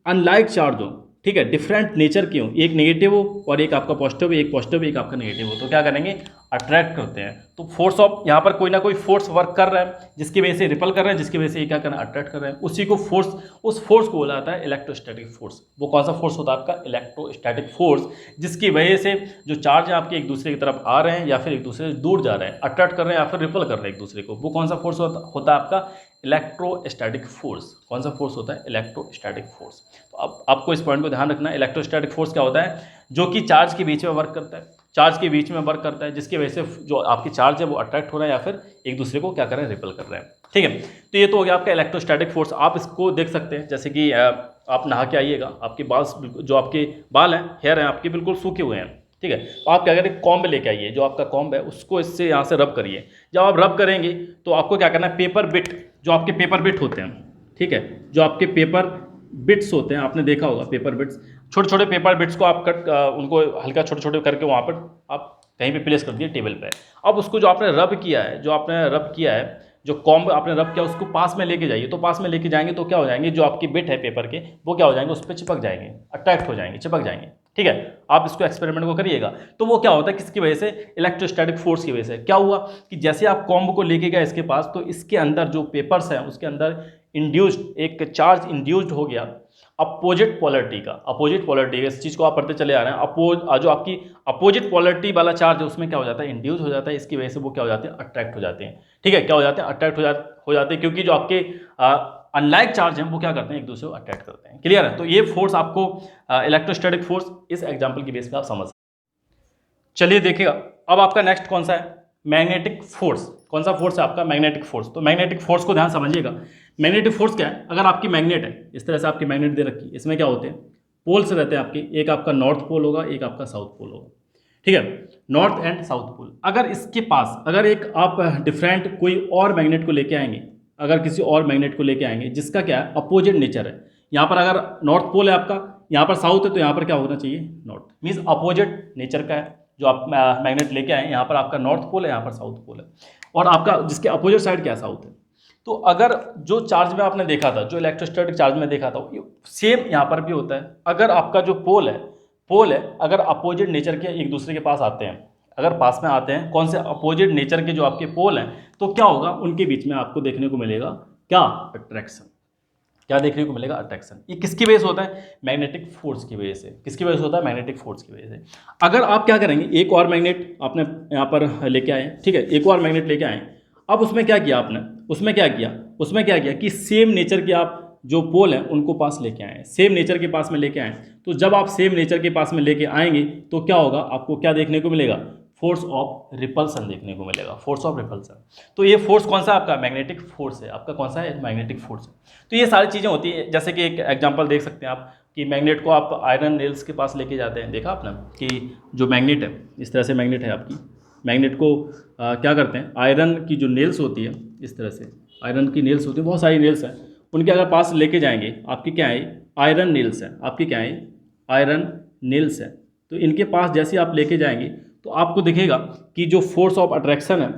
अनलाइक चार्ज हो, ठीक है, डिफरेंट नेचर के हो, एक नेगेटिव हो और एक आपका पॉजिटिव, एक पॉजिटिव एक आपका नेगेटिव हो, तो क्या करेंगे, अट्रैक्ट करते हैं। तो फोर्स ऑफ यहाँ पर कोई ना कोई फोर्स वर्क कर रहा है जिसकी वजह से रिपल कर रहे हैं, जिसकी वजह से ये क्या कर रहे हैं, अट्रैक्ट कर रहे हैं। उसी को फोर्स, उस फोर्स को बोला जाता है इलेक्ट्रोस्टैटिक फोर्स। वो कौन सा फोर्स होता है आपका, इलेक्ट्रोस्टैटिक फोर्स, जिसकी वजह से जो चार्ज है आपके एक दूसरे की तरफ आ रहे हैं या फिर एक दूसरे से दूर जा रहे हैं, अट्रैक्ट कर रहे हैं या फिर रिपल कर रहे हैं एक दूसरे को, वो कौन सा फोर्स होता है आपका, इलेक्ट्रोस्टैटिक फोर्स। कौन सा फोर्स होता है, इलेक्ट्रोस्टैटिक फोर्स। तो अब आपको इस पॉइंट को ध्यान रखना है, इलेक्ट्रोस्टैटिक फोर्स क्या होता है, जो कि चार्ज के बीच में वर्क करता है, चार्ज के बीच में वर्क करता है, जिसकी वजह से जो आपकी चार्ज है वो अट्रैक्ट हो रहा है या फिर एक दूसरे को क्या कर रहे हैं, रिपल कर रहे हैं। ठीक है, तो ये तो हो गया आपका इलेक्ट्रोस्टैटिक फोर्स। आप इसको देख सकते हैं, जैसे कि आप नहा के आइएगा, आपके बाल, जो आपके बाल हैं, हेयर हैं आपके बिल्कुल सूखे हुए हैं, ठीक है, तो आप क्या करें, कॉम्ब लेके आइए, जो आपका कॉम्ब है उसको इससे यहाँ से रब करिए। जब आप रब करेंगे तो आपको क्या करना है, पेपर बिट, जो आपके पेपर बिट होते हैं, ठीक है, जो आपके पेपर बिट्स होते हैं, आपने देखा होगा पेपर बिट्स, छोटे छोटे पेपर बिट्स को आप उनको हल्का छोटे छोटे करके वहाँ पर आप कहीं पे प्लेस कर दिए टेबल पे। अब उसको जो आपने रब किया है, जो कॉम्ब आपने रब किया उसको पास में लेके जाइए। तो पास में लेके जाएंगे तो क्या हो जाएंगे, जो आपकी बिट है पेपर के, वो क्या हो जाएंगे, उस पर चिपक जाएंगे, अट्रैक्ट हो जाएंगे, चिपक जाएंगे। ठीक है, आप इसको एक्सपेरिमेंट को करिएगा। तो वो क्या होता है, किसकी वजह से, इलेक्ट्रोस्टैटिक फोर्स की वजह से। क्या हुआ कि जैसे आप कॉम्ब को लेके गए इसके पास, तो इसके अंदर जो पेपर्स हैं उसके अंदर इंड्यूस्ड एक चार्ज इंड्यूस्ड हो गया अपोजिट पोलरिटी का। इस चीज़ को आप पढ़ते चले आ रहे हैं। जो आपकी अपोजिट पोलरिटी वाला चार्ज है उसमें क्या हो जाता है, इंड्यूस हो जाता है। इसकी वजह से वो क्या हो जाते हैं, अट्रैक्ट हो जाते हैं। ठीक है, क्या हो जाते हैं, अट्रैक्ट हो जाते हैं, क्योंकि जो आपके अनलाइक चार्ज हैं वो क्या करते हैं, एक दूसरे को अट्रैक्ट करते हैं। क्लियर है? तो ये फोर्स आपको इलेक्ट्रोस्टैटिक फोर्स इस एग्जाम्पल की बेस पर आप समझ। चलिए देखिएगा, अब आपका नेक्स्ट कौन सा है, मैग्नेटिक फोर्स। कौन सा फोर्स है आपका, मैग्नेटिक फोर्स। तो मैग्नेटिक फोर्स को ध्यान समझिएगा। मैग्नेटिक फोर्स क्या है, अगर आपकी मैग्नेट है, इस तरह से आपकी मैग्नेट दे रखी है, इसमें क्या होते हैं, पोल्स रहते हैं आपके, एक आपका नॉर्थ पोल होगा, एक आपका साउथ पोल होगा। ठीक है, नॉर्थ एंड साउथ पोल। अगर इसके पास अगर एक आप डिफरेंट कोई और मैग्नेट को लेके आएंगे, अगर किसी और मैग्नेट को लेके आएंगे जिसका क्या है, अपोजिट नेचर है, यहाँ पर अगर नॉर्थ पोल है आपका, यहाँ पर साउथ है, तो यहाँ पर क्या होना चाहिए, नॉर्थ, मीन्स अपोजिट नेचर का है जो आप मैग्नेट लेके आए। यहाँ पर आपका नॉर्थ पोल है, यहाँ पर साउथ पोल है, और आपका जिसके अपोजिट साइड क्या है, साउथ है। तो अगर जो चार्ज में आपने देखा था, जो इलेक्ट्रोस्टैटिक चार्ज में देखा था, सेम यहाँ पर भी होता है। अगर आपका जो पोल है, अगर अपोजिट नेचर के एक दूसरे के पास आते हैं, अगर पास में आते हैं, कौन से अपोजिट नेचर के जो आपके पोल हैं, तो क्या होगा, उनके बीच में आपको देखने को मिलेगा क्या, अट्रैक्शन। क्या देखने को मिलेगा, अट्रैक्शन। ये किसकी वजह से होता है, मैग्नेटिक फोर्स की वजह से। किसकी वजह से होता है, मैग्नेटिक फोर्स की वजह से। अगर आप क्या करेंगे, एक और मैग्नेट आपने यहाँ पर लेके आए, ठीक है, एक और मैग्नेट लेके आए। अब उसमें क्या किया आपने, उसमें क्या किया कि सेम नेचर के आप जो पोल हैं उनको पास लेके आए, सेम नेचर के पास में लेके आए। तो जब आप सेम नेचर के पास में लेके आएंगे तो क्या होगा, आपको क्या देखने को मिलेगा, फोर्स ऑफ रिपल्सन देखने को मिलेगा, फोर्स ऑफ रिपल्सन। तो ये फोर्स कौन सा आपका, मैग्नेटिक फोर्स है आपका। कौन सा है, मैग्नेटिक फोर्स है। तो ये सारी चीज़ें होती है, जैसे कि एक एग्जांपल देख सकते हैं आप कि मैग्नेट को आप आयरन नेल्स के पास लेके जाते हैं, देखा आपने कि जो मैग्नेट है, इस तरह से मैग्नेट है आपकी, मैग्नेट को क्या करते हैं, आयरन की जो नेल्स होती है, इस तरह से आयरन की नेल्स होती है, बहुत सारी नेल्स हैं, उनके अगर पास लेके जाएंगे, आपकी क्या है, आयरन नेल्स हैं, आपकी क्या है, आयरन नेल्स हैं। तो इनके पास जैसे आप लेके जाएंगे तो आपको दिखेगा कि जो फोर्स ऑफ अट्रैक्शन है,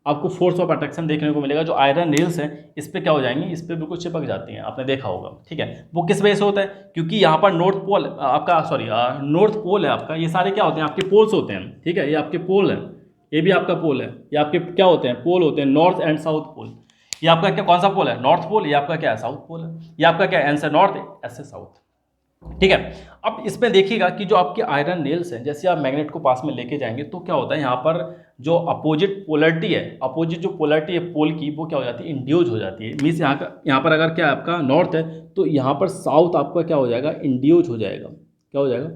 आपको फोर्स ऑफ अट्रैक्शन देखने को मिलेगा। जो आयरन नेल्स हैं इस पर क्या हो जाएंगी, इस पर बिल्कुल चिपक जाती हैं, आपने देखा होगा, ठीक है। वो किस वजह से होता है, क्योंकि यहाँ पर नॉर्थ पोल आपका, सॉरी नॉर्थ पोल है आपका, ये सारे क्या होते हैं, आपके पोल्स होते हैं, ठीक है, ये आपके पोल हैं, ये भी आपका पोल है, ये आपके क्या होते हैं, पोल होते हैं, नॉर्थ एंड साउथ पोल। ये आपका क्या, कौन सा पोल है, नॉर्थ पोल, ये आपका क्या है, साउथ पोल है, ये आपका क्या है, एन से नॉर्थ, एस से साउथ, ठीक है। अब इसमें देखिएगा कि जो आपके आयरन नेल्स हैं, जैसे आप मैग्नेट को पास में लेके जाएंगे तो क्या होता है, यहाँ पर जो अपोजिट पोलरिटी है, अपोजिट जो पोलरिटी है पोल की, वो क्या हो जाती है, इंड्यूज हो जाती है। मीन्स यहाँ पर अगर क्या आपका नॉर्थ है तो यहाँ पर साउथ आपका क्या हो जाएगा, इंड्यूज हो जाएगा, क्या हो जाएगा,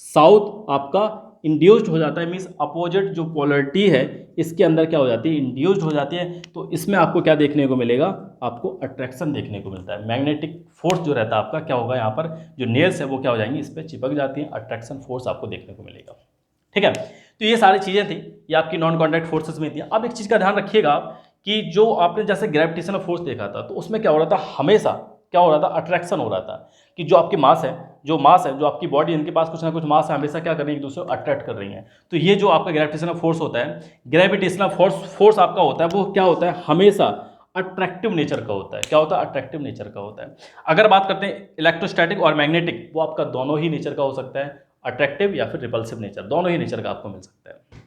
साउथ आपका इंड्यूस्ड हो जाता है। मीन्स अपोजिट जो पोलरिटी है इसके अंदर क्या हो जाती है, इंड्यूस्ड हो जाती है। तो इसमें आपको क्या देखने को मिलेगा, आपको अट्रैक्शन देखने को मिलता है। मैग्नेटिक फोर्स जो रहता है आपका, क्या होगा, यहाँ पर जो नेल्स है वो क्या हो जाएंगी, इस पर चिपक जाती हैं, अट्रैक्शन फोर्स आपको देखने को मिलेगा, ठीक है। तो ये सारी चीज़ें थी, ये आपकी नॉन कॉन्टैक्ट फोर्सेस में थी। अब एक चीज़ का ध्यान रखिएगा आप कि जो आपने जैसे ग्रेविटेशनल फोर्स देखा था, तो उसमें क्या हो रहा था, हमेशा क्या हो रहा था, अट्रैक्शन हो रहा था कि जो आपकी मास है, जो आपकी बॉडी, इनके पास कुछ ना कुछ मास है, हमेशा क्या कर रही है, एक दूसरे को अट्रैक्ट कर रही हैं। तो ये जो आपका ग्रेविटेशनल फोर्स होता है, ग्रेविटेशनल फोर्स आपका होता है, वो क्या होता है, हमेशा अट्रैक्टिव नेचर का होता है। क्या होता है, अट्रैक्टिव नेचर का होता है। अगर बात करते हैं इलेक्ट्रोस्टैटिक और मैग्नेटिक, वो आपका दोनों ही नेचर का हो सकता है, अट्रैक्टिव या फिर रिपल्सिव नेचर, दोनों ही नेचर का आपको मिल सकता है।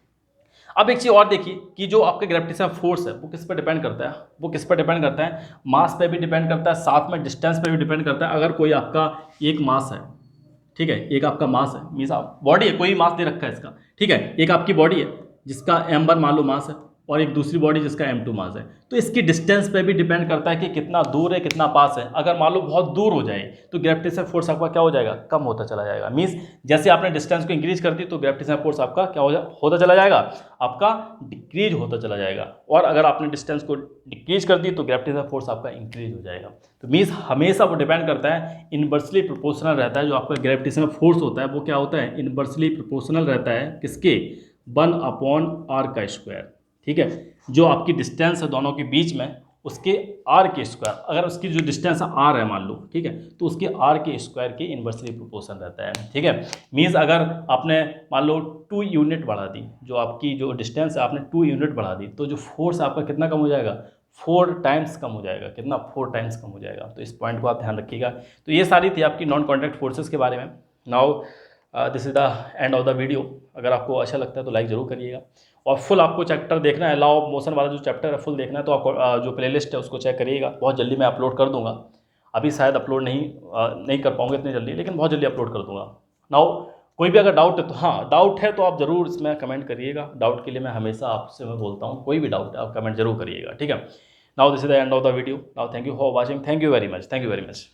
अब एक चीज़ और देखिए कि जो आपका ग्रेविटेशनल फोर्स है वो किस पर डिपेंड करता है, वो किस पर डिपेंड करता है, मास पे भी डिपेंड करता है, साथ में डिस्टेंस पे भी डिपेंड करता है। अगर कोई आपका एक मास है, ठीक है, एक आपका मास है, मीन्स आप बॉडी है, कोई मास दे रखा है इसका, ठीक है, एक आपकी बॉडी है जिसका m1 मान लो मास है, और एक दूसरी बॉडी जिसका m2 मास है। तो इसकी डिस्टेंस पे भी डिपेंड करता है कि कितना दूर है, कितना पास है। अगर मान लो बहुत दूर हो जाए तो ग्रेविटेशनल फोर्स आपका क्या हो जाएगा, कम होता चला जाएगा। मीन्स जैसे आपने डिस्टेंस को इंक्रीज कर दी तो ग्रेविटेशनल फोर्स आपका क्या होता चला जाएगा, आपका डिक्रीज होता चला जाएगा। और अगर आपने डिस्टेंस को डिक्रीज कर दी तो ग्रेविटेशनल फोर्स आपका इंक्रीज हो जाएगा। तो मीन्स हमेशा वो डिपेंड करता है, इनवर्सली प्रोपोर्शनल रहता है। जो आपका ग्रेविटेशनल फोर्स होता है वो क्या होता है, इनवर्सली प्रोपोर्शनल रहता है, किसके, 1/r का स्क्वायर, ठीक है। जो आपकी डिस्टेंस है दोनों के बीच में, उसके r के स्क्वायर, अगर उसकी जो डिस्टेंस r है मान लो, ठीक है, तो उसके r के स्क्वायर के इन्वर्सली प्रोपोर्शन रहता है, ठीक है। मीन्स अगर आपने मान लो 2 यूनिट बढ़ा दी, जो आपकी जो डिस्टेंस है आपने 2 यूनिट बढ़ा दी, तो जो फोर्स आपका कितना कम हो जाएगा, 4 टाइम्स कम हो जाएगा। कितना, 4 टाइम्स कम हो जाएगा। तो इस पॉइंट को आप ध्यान रखिएगा। तो ये सारी थी आपकी नॉन कॉन्टैक्ट फोर्सेस के बारे में। Now this is the end of the video. अगर आपको अच्छा लगता है तो लाइक ज़रूर करिएगा, और फुल आपको चैप्टर देखना है, लॉ ऑफ मोशन वाला जो चैप्टर है फुल देखना है तो आपको जो प्लेलिस्ट है उसको चेक करिएगा। बहुत जल्दी मैं अपलोड कर दूंगा, अभी शायद अपलोड नहीं कर पाऊंगा इतनी जल्दी, लेकिन बहुत जल्दी अपलोड कर दूंगा। नाउ कोई भी अगर डाउट है तो, हाँ डाउट है तो आप ज़रूर इसमें कमेंट करिएगा। डाउट के लिए मैं हमेशा आपसे मैं बोलता हूँ, कोई भी डाउट है आप कमेंट जरूर करिएगा, ठीक है। Now this is the end of the video. Now thank you for watching, thank you very much, thank you very much.